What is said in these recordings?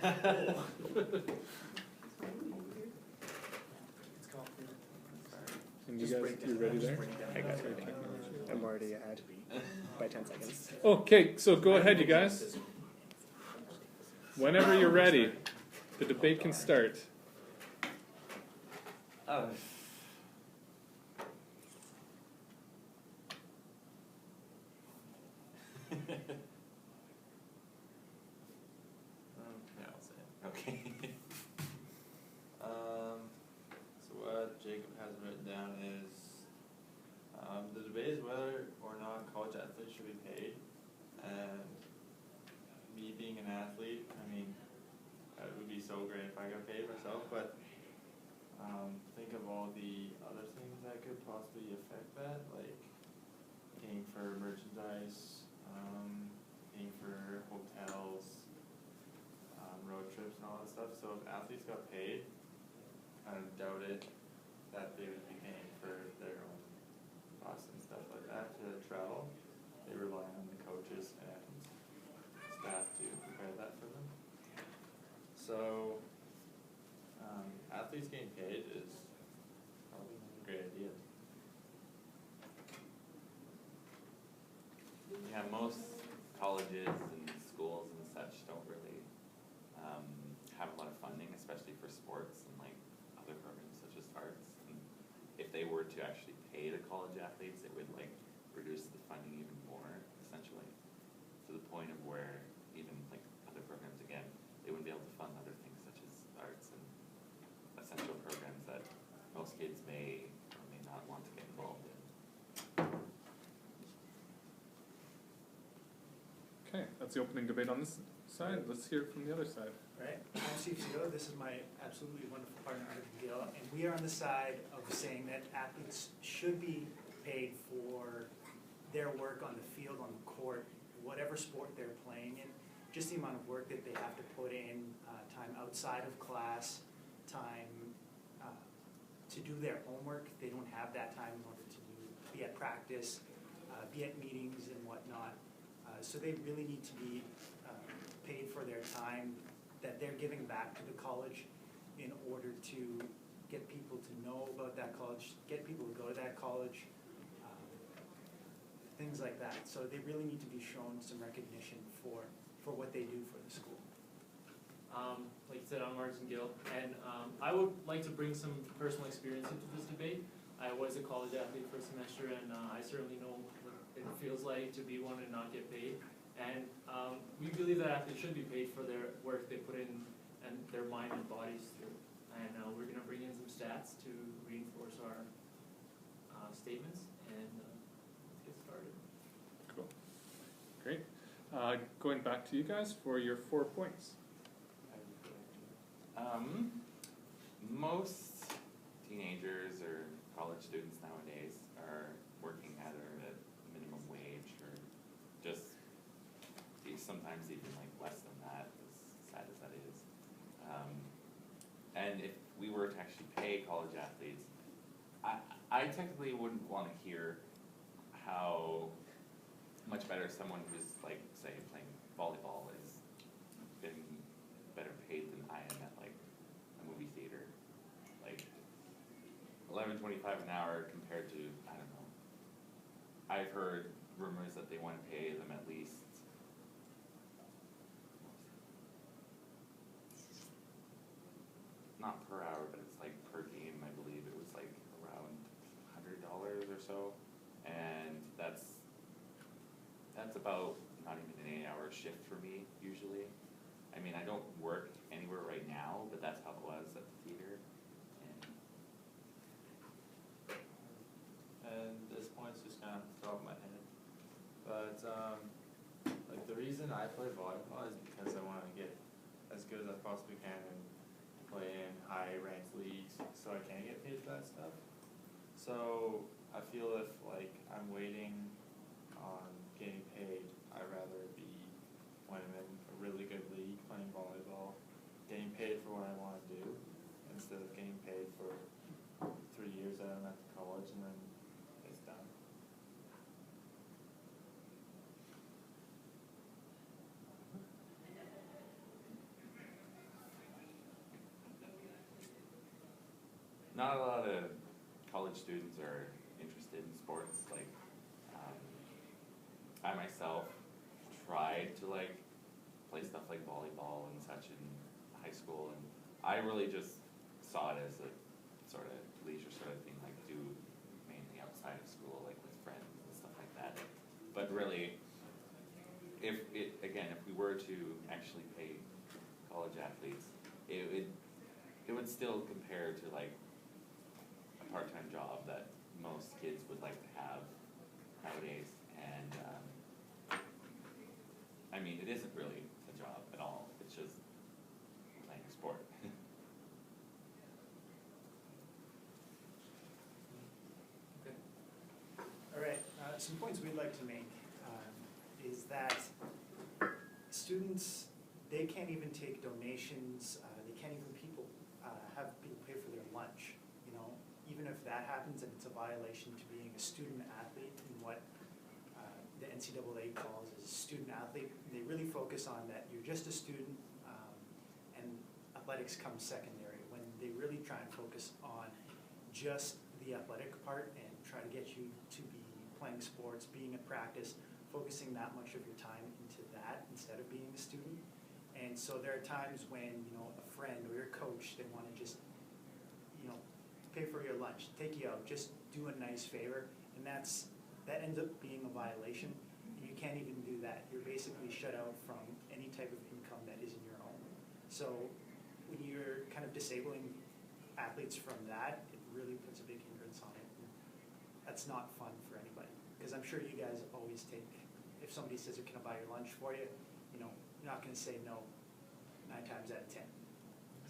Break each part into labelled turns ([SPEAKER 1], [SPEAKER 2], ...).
[SPEAKER 1] And you guys, you ready there?
[SPEAKER 2] I got it. I'm already ahead by 10 seconds.
[SPEAKER 1] Okay, so go ahead, you guys. Whenever you're ready, the debate can start.
[SPEAKER 3] Oh. Yeah, I'll say it. Okay. So what Jacob has written down is the debate is whether or not college athletes should be paid. And me being an athlete, I mean, it would be so great if I got paid myself, but think of all the other things that could possibly affect that, like paying for merchandise, paying for hotels, road trips and all that stuff. So if athletes got paid, I doubt it that they would be paying for their own costs and stuff like that to travel. They rely on the coaches and staff to prepare that for them. So athletes getting paid is probably not a great idea.
[SPEAKER 4] Yeah, most colleges and schools and such don't really have a lot of funding, especially for sports and like other programs such as arts. And if they were to actually pay the college athletes, it would like reduce the funding even more, essentially, to the point of where even like other programs, again, they wouldn't be able to fund other things such as arts and essential programs that most kids may or may not want to get involved in.
[SPEAKER 1] Okay, that's the opening debate on this side. Let's hear it from the other side.
[SPEAKER 5] Right, I'm Steve Segal. This is my absolutely wonderful partner, Arthur Gill, and we are on the side of saying that athletes should be paid for their work on the field, on the court, whatever sport they're playing in. Just the amount of work that they have to put in, time outside of class, time to do their homework. They don't have that time in order to be at practice, be at meetings and whatnot. So they really need to be paid for their time that they're giving back to the college in order to get people to know about that college, get people to go to that college, things like that. So they really need to be shown some recognition for what they do for the school.
[SPEAKER 6] Like you said, I'm Martin Gill, and I would like to bring some personal experience into this debate. I was a college athlete for a semester, and I certainly know what it feels like to be one and not get paid. And we believe that athletes should be paid for their work they put in and their mind and bodies through. And we're going to bring in some stats to reinforce our statements, and let's get started.
[SPEAKER 1] Cool. Great. Going back to you guys for your 4 points.
[SPEAKER 4] Most teenagers or college students nowadays are working either at minimum wage or just sometimes even like less than that, as sad as that is. And if we were to actually pay college athletes, I technically wouldn't want to hear how much better someone who's like, say, playing volleyball is getting better paid than I am at like a movie theater. Like $11.25 an hour compared to, I don't know. I've heard rumors that they want to pay them at least not per hour, but it's like per game. I believe it was like around $100 or so, and that's about not even an 8-hour shift for me usually. I mean, I don't work anywhere right now, but that's how it was at the theater.
[SPEAKER 3] And this point's just kind of off the top of my head. But like the reason I play volleyball is because I want to get as good as I possibly can and play in high-ranked leagues, so I can get paid for that stuff. So I feel if like I'm waiting on getting paid, I'd rather be when I'm in a really good league playing volleyball, getting paid for what I want to do, instead of getting paid for 3 years that I'm at the college and then it's done.
[SPEAKER 4] not a lot of college students are interested in sports. Like, I myself tried to like play stuff like volleyball and such in high school, and I really just saw it as a sort of leisure sort of thing, like do mainly outside of school, like with friends and stuff like that. But really, if we were to actually pay college athletes, it would still compare to like a part-time job that most kids would like to have nowadays. And I mean, it isn't really a job at all. It's just playing a sport.
[SPEAKER 6] Okay.
[SPEAKER 5] All right, some points we'd like to make is that students, they can't even take donations, they can't even have people pay for their lunch, you know? Even if that happens and it's a violation to being a student athlete in what the NCAA calls as a student athlete, they really focus on that you're just a student and athletics comes secondary, when they really try and focus on just the athletic part and try to get you to be playing sports, being at practice, focusing that much of your time into that instead of being a student. And so there are times when, you know, a friend or your coach, they want to just, you know, pay for your lunch, take you out, just do a nice favor, and that ends up being a violation. You can't even do that. You're basically shut out from any type of income that isn't your own. So when you're kind of disabling athletes from that, it really puts a big hindrance on it. And that's not fun for anybody, because I'm sure you guys always take, if somebody says, can I buy your lunch for you, you know, you're not going to say no 9 times out of 10.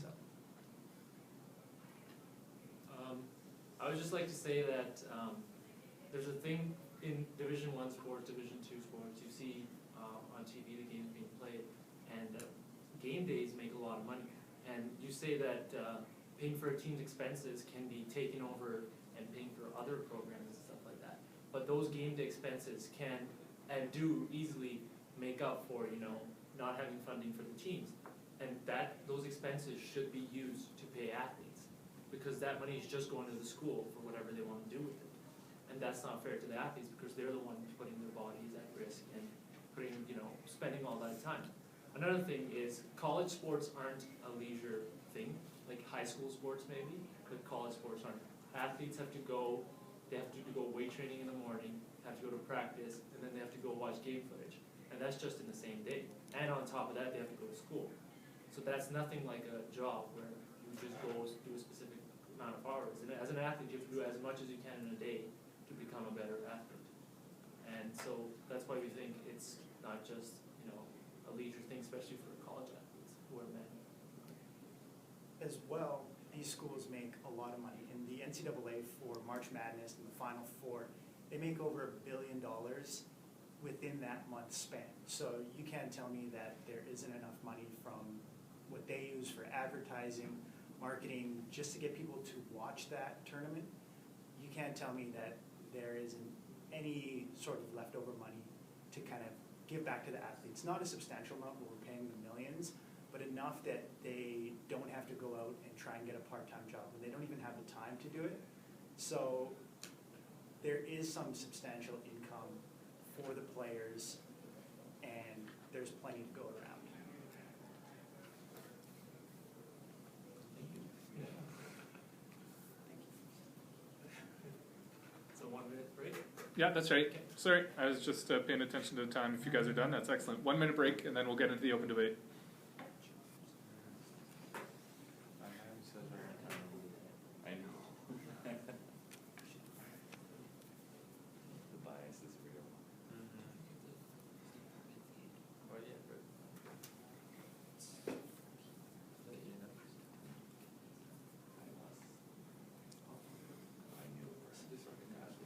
[SPEAKER 5] So.
[SPEAKER 6] I would just like to say that there's a thing in Division I sports, Division II sports, you see on TV the games being played, and game days make a lot of money. And you say that paying for a team's expenses can be taken over and paying for other programs and stuff like that. But those game day expenses can and do easily make up for, you know, not having funding for the teams. And those expenses should be used to pay athletes, because that money is just going to the school for whatever they want to do with it. And that's not fair to the athletes, because they're the ones putting their bodies at risk and putting, you know, spending all that time. Another thing is college sports aren't a leisure thing, like high school sports maybe, but college sports aren't. Athletes have to go, they have to go weight training in the morning, have to go to practice, and then they have to go watch game footage. And that's just in the same day. And on top of that, they have to go to school. So that's nothing like a job where you just go do a specific amount of hours. And as an athlete, you have to do as much as you can in a day to become a better athlete. And so that's why we think it's not just, you know, a leisure thing, especially for college athletes who are men.
[SPEAKER 5] As well, these schools make a lot of money. In the NCAA for March Madness and the Final Four, they make over $1 billion within that month span. So you can't tell me that there isn't enough money from what they use for advertising, marketing, just to get people to watch that tournament. You can't tell me that there isn't any sort of leftover money to kind of give back to the athletes. Not a substantial amount where we're paying them millions, but enough that they don't have to go out and try and get a part-time job, and they don't even have the time to do it. So there is some substantial income for the players, and there's plenty to go around.
[SPEAKER 6] Thank you. So 1 minute break?
[SPEAKER 1] Yeah, that's right. Sorry, I was just paying attention to the time. If you guys are done, that's excellent. 1 minute break, and then we'll get into the open debate.
[SPEAKER 4] I know. The bias is real.
[SPEAKER 3] Well, yeah, but
[SPEAKER 4] I knew it was disorganized.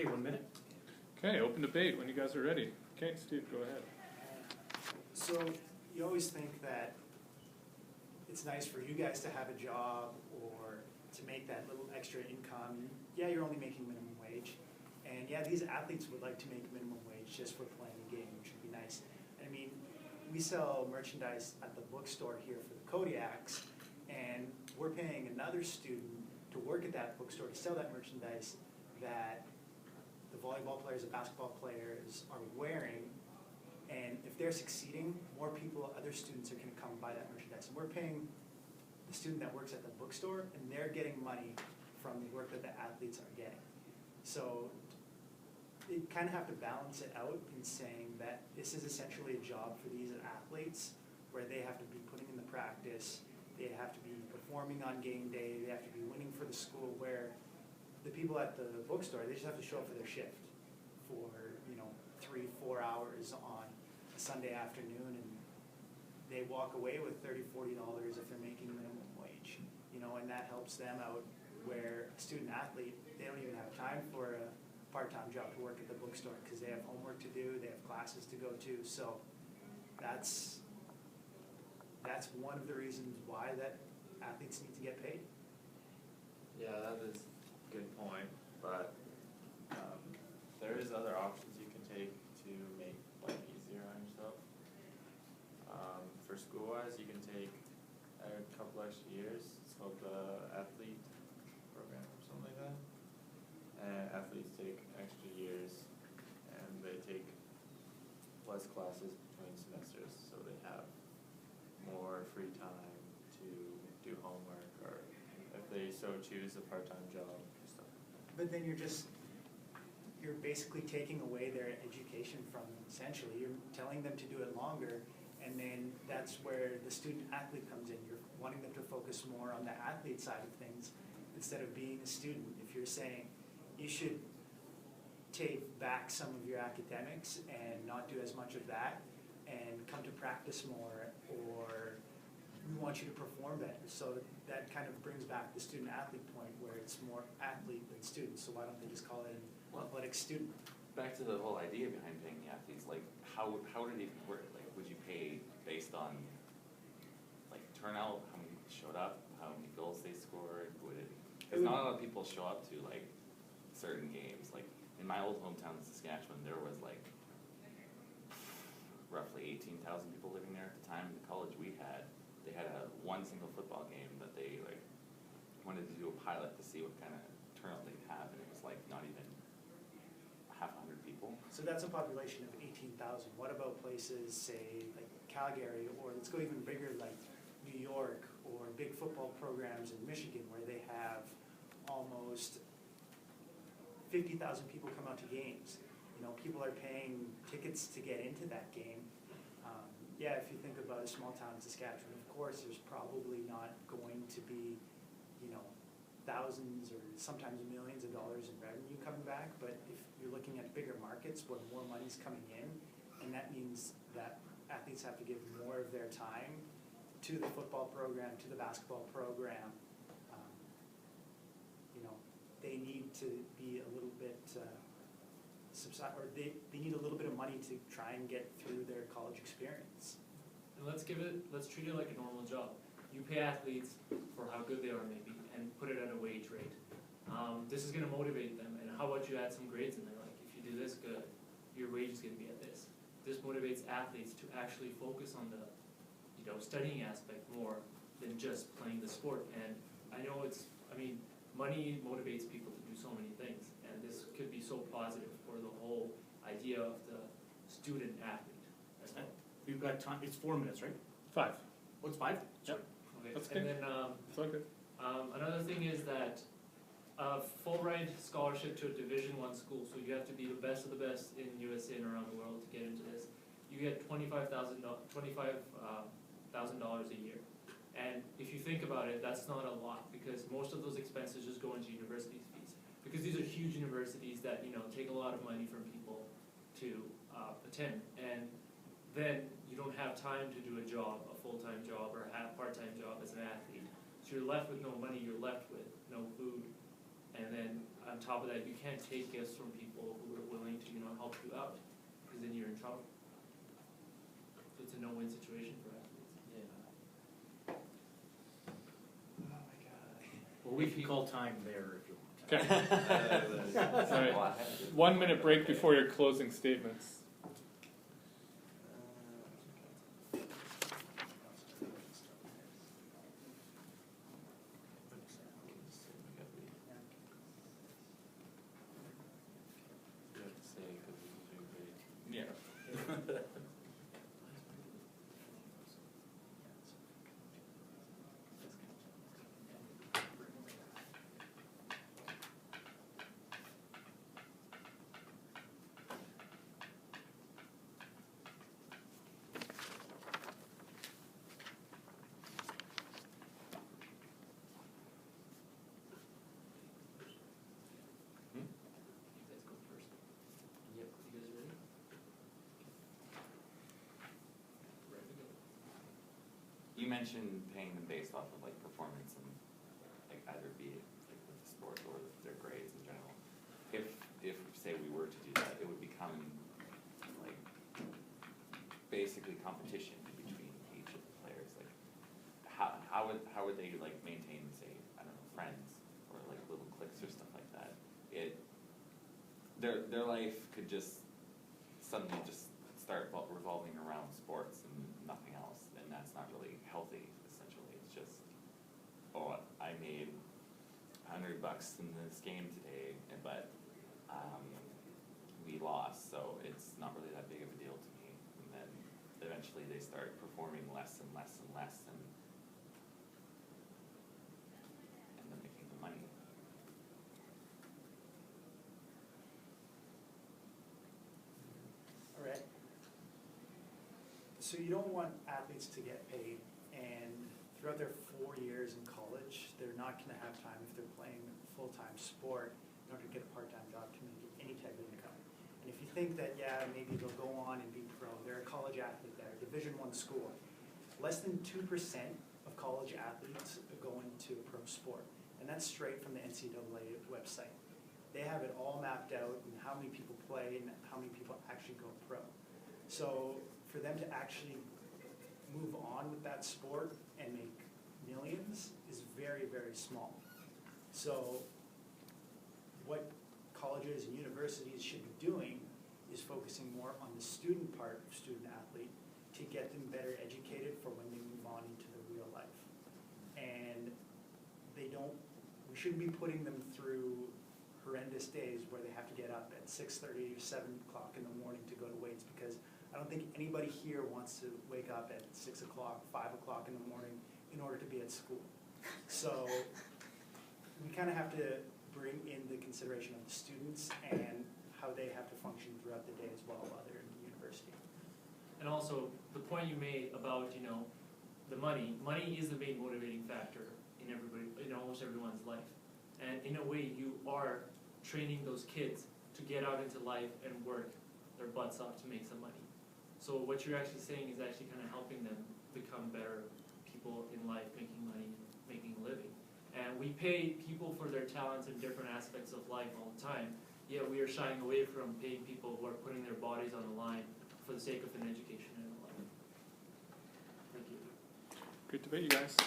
[SPEAKER 7] Okay, 1 minute.
[SPEAKER 1] Okay, open debate when you guys are ready. Okay, Steve, go ahead.
[SPEAKER 5] So you always think that it's nice for you guys to have a job or to make that little extra income. Yeah, you're only making minimum wage. And yeah, these athletes would like to make minimum wage just for playing a game, which would be nice. I mean, we sell merchandise at the bookstore here for the Kodiaks, and we're paying another student to work at that bookstore to sell that merchandise that the volleyball players, the basketball players are wearing. And if they're succeeding, more people, other students are going to come buy that merchandise. And we're paying the student that works at the bookstore, and they're getting money from the work that the athletes are getting. So you kind of have to balance it out in saying that this is essentially a job for these athletes where they have to be putting in the practice, they have to be performing on game day, they have to be winning for the school, where the people at the bookstore, they just have to show up for their shift for, 3-4 hours on a Sunday afternoon, and they walk away with $30-40 if they're making minimum wage, and that helps them out, where a student athlete, they don't even have time for a part-time job to work at the bookstore because they have homework to do, they have classes to go to. So that's one of the reasons why that athletes need to get paid.
[SPEAKER 3] Yeah, that is a good point, but there is other options you can take to make life easier on yourself. For school-wise, you can take a couple extra years. It's called the athlete program or something like that. And athletes take extra years, and they take less classes between semesters, so they have more free time to do homework, or if they so choose, a part-time job or stuff.
[SPEAKER 5] But then you're basically taking away their education from them, essentially. You're telling them to do it longer, and then that's where the student athlete comes in. You're wanting them to focus more on the athlete side of things instead of being a student. If you're saying you should take back some of your academics and not do as much of that and come to practice more, or we want you to perform better. So that kind of brings back the student athlete point where it's more athlete than student. So why don't they just call it an athletic student?
[SPEAKER 4] Back to the whole idea behind paying the athletes, like how did it work? Like, would you pay based on like turnout, how many showed up, how many goals they scored? Would it? Because not a lot of people show up to like certain games. Like in my old hometown in Saskatchewan, there was like roughly 18,000 people living there at the time. The college we had, they had one single football game that they like wanted to do a pilot to see what kind of turnout they'd have, and it was like not even half 100 people.
[SPEAKER 5] So that's a population of 18,000. What about places, say, like Calgary, or let's go even bigger, like New York, or big football programs in Michigan where they have almost 50,000 people come out to games. People are paying tickets to get into that game. Yeah, if you think about a small town in Saskatchewan, of course, there's probably not going to be, thousands or sometimes millions of dollars in revenue coming back. But if you're looking at bigger markets where more money's coming in, and that means that athletes have to give more of their time to the football program, to the basketball program, they need to be a little bit they need a little bit of money to try and get through their college experience.
[SPEAKER 6] And let's treat it like a normal job. You pay athletes for how good they are maybe, and put it at a wage rate. This is going to motivate them, and how about you add some grades in there, like if you do this good, your wage is going to be at this. This motivates athletes to actually focus on the studying aspect more than just playing the sport. And I know money motivates people to do so many things, and this could be so positive for the whole idea of the student athlete as well.
[SPEAKER 7] We've got time, it's 4 minutes, right?
[SPEAKER 1] 5.
[SPEAKER 7] What's 5?
[SPEAKER 1] Yep.
[SPEAKER 6] Okay,
[SPEAKER 1] That's
[SPEAKER 6] and
[SPEAKER 1] good.
[SPEAKER 6] then
[SPEAKER 1] It's all good.
[SPEAKER 6] another thing is that full ride scholarship to a Division I school, so you have to be the best of the best in USA and around the world to get into this. You get $25,000 a year. And if you think about it, that's not a lot, because most of those expenses just go into university fees. Because these are huge universities that take a lot of money from people to attend, and then you don't have time to do a job, a full-time job or a part-time job as an athlete. So you're left with no money, you're left with no food, And then on top of that, you can't take gifts from people who are willing to, help you out, because then you're in trouble. So it's a no-win situation for athletes.
[SPEAKER 3] Yeah.
[SPEAKER 5] Oh my god.
[SPEAKER 7] Well, we can call time there if you want.
[SPEAKER 1] Okay,
[SPEAKER 4] Alright.
[SPEAKER 1] Alright. 1 minute break before your closing statements.
[SPEAKER 4] Yeah.
[SPEAKER 6] You guys go first. Yep, you guys ready? Ready to go.
[SPEAKER 4] You mentioned paying them based off of like performance and like either be it like with the sport or their grades in general. If say we were to do that, it would become like basically competition between each of the players. Like how would they like maintain, say, I don't know, friends or like little cliques or stuff like that? Their life could just suddenly just start revolving around sports and nothing else, and that's not really healthy. Essentially, it's just, oh, I made $100 in this game today, but we lost, so it's not really that big of a deal to me. And then eventually they start performing less and less and less, and then making the money.
[SPEAKER 5] All right. So you don't want athletes to get paid, and throughout their 4 years in college, they're not gonna have time if they're playing full-time sport in order to get a part-time job to make any type of income. And if you think that, yeah, maybe they'll go on and be pro, they're a college athlete, they're a Division I school, less than 2% of college athletes go into a pro sport. And that's straight from the NCAA website. They have it all mapped out and how many people play and how many people actually go pro. So for them to actually move on with that sport and make millions is very, very small. So what colleges and universities should be doing is focusing more on the student part of student athlete to get them better educated for when they move on into the real life. And we shouldn't be putting them through horrendous days where they have to get up at 6:30 or 7 o'clock in the morning to go to weights, because I don't think anybody here wants to wake up at 6 o'clock, 5 o'clock in the morning in order to be at school. So we kind of have to bring in the consideration of the students and how they have to function throughout the day as well while they're in the university.
[SPEAKER 6] And also, the point you made about, the money is the main motivating factor in almost everyone's life. And in a way, you are training those kids to get out into life and work their butts off to make some money. So what you're actually saying is actually kind of helping them become better people in life, making money, making a living. And we pay people for their talents in different aspects of life all the time, yet we are shying away from paying people who are putting their bodies on the line for the sake of an education and a life. Thank you.
[SPEAKER 1] Great debate, you guys.